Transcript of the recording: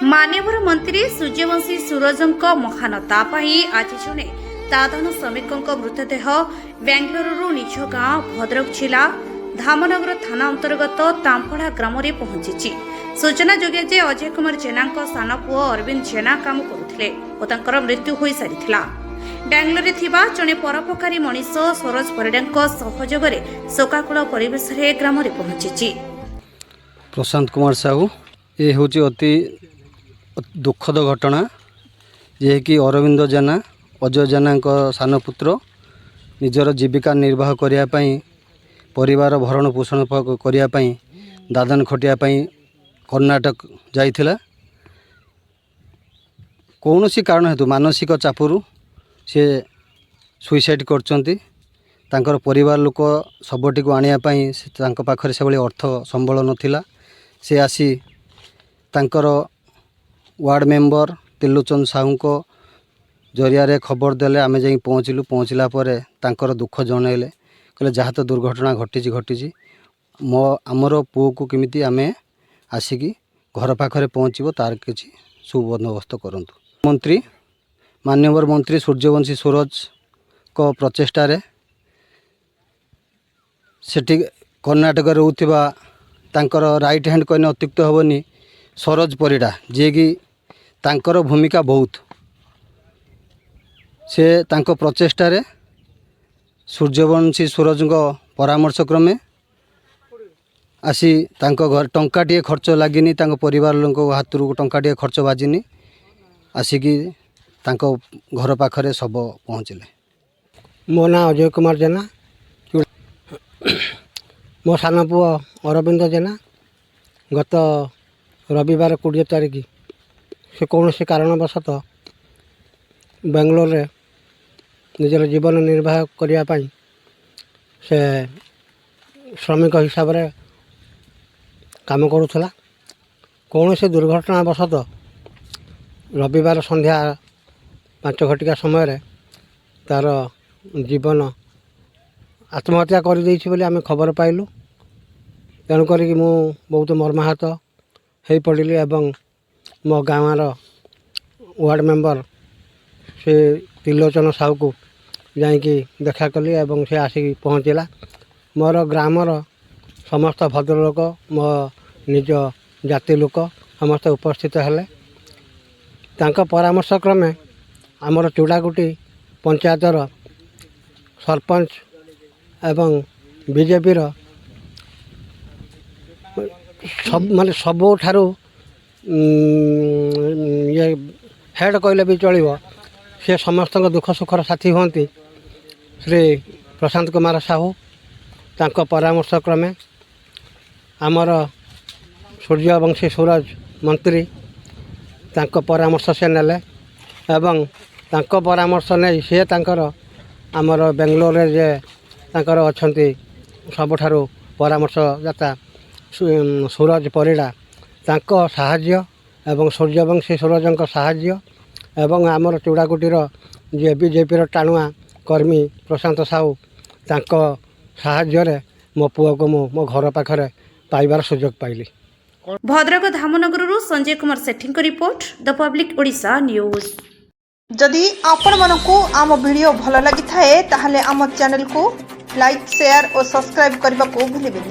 मान्यवर मंत्री सूर्यवंशी सूरजंको महानता आज जड़े दादन श्रमिकों मृतदेह बेंगलुरु निज गांव भद्रक जिला धामनगर थाना अंतर्गत तांपड़ा ग्राम में पहुंची। सूचना जोगे जे अजय कुमार जेना सान पुओ अरविंद जेना काम करुथिले और तांकर मृत्यु हो सारिथिला। बेंगलुरु थिबा जने परोपकारी मनीष सरोज परिडांको सहयोगरे शोकाकुल परिवेश रे ग्राम रे पहुंची। प्रशांत कुमार साहू ये हूँ अति दुखद घटना जे कि अरविंद जेना अजय जेना सान पुत्र निजर जीविका निर्वाह करने परिवार भरण पोषण करने दादन खटियापी कर्णाटक जाइथिला। कौन सी कारण हेतु मानसिक चापुरु से सुइसाइड करचंती। तांकर परिवार लोक सबटी को आनिया पई तांको पाखरे से अर्थ संबल नथिला। से आसी तांकर वार्ड मेंबर तिलोचन साहू को जरिया खबर देले आमे जाई पहुँचलु। पहुँचला परे तांकर दुख जणाइले कहले जहाँ तो दुर्घटना घटी घटी मो आमर पुओ को केमिति आमे आसिकी घर पाखरे पहुँचबो तार किछि सुबंदोबस्त करंतु। मंत्री मान्यवर मंत्री सूर्यवंशी सूरज को प्रचेष्टारे सेठी कर्णाटक रोथिबा तांकर राइट हैंड कहने अत्युक्त हेनी सरोज परिडा जे कि तांकर भूमिका बहुत से तांको प्रचेष्टारे सूर्यवंशी सूरज परामर्श क्रमे आसी तांको घर टंकाटे खर्च लागिनी तांको परिवार लोक हाथरू टंकाटे खर्च बाजिनी आसिकी तांको घर पाखरे सब पहुँचले। मो ना अजय कुमार जेना मो सान पुओ अरविंद जेना गत रविवार 20 तारिख से कौन से कारणवशतः बेंगलोर रे निजर जीवन निर्वाह करने से श्रमिक हिसाब से काम करुला। कौन से दुर्घटनावशतः रविवार संध्या 5 घटिका समय तार जीवन आत्महत्या कर देछि बोली आमे खबर पाइलु। तेणु करी मु बहुत मर्माहत हो पड़िली एवं मो गाँवर वार्ड मेंबर से तिलोचन साहू को जाइकी देखा कली एवं से आसिक पहुँचला। मोर ग्रामर समस्त भद्र लोक मो निज जाति लोक समस्त उपस्थित हेले। तांका परामर्श क्रमे आमर चूड़ाकुटी पंचायतर सरपंच एवं बीजेपी सब माने सबुठारू ये हेड कहले भी चलो से समस्त दुख सुखर साथी होती श्री प्रशांत कुमार साहू तांको परामर्श क्रमे आमर सूर्यवंशी सूरज मंत्री तांको परामर्श से नेले एवं तांको परामर्श नहीं सी तांकर आमर बेंगलोर जे तांकर अछंती सबुठारू परामर्शदाता सूरज परिडा तांको साहाय्य एवं सूर्यवंशी सूरजंको साहाय्य एवं आमर चूड़ाकुटीर जे बीजेपी टाणुआ कर्मी प्रशांत साहू तांको साहाय्य मो पुओ को मो घर पाखरे पाइबार सुजोग पाइली। भद्रक धामनगरु Sanjay Kumar Sethi report the public Odisha news. जदि आपण मानकु आम वीडियो भल लगी थाए ताहले आम चैनल को लाइक शेयर और सब्सक्राइब करने को भूलिबेनि।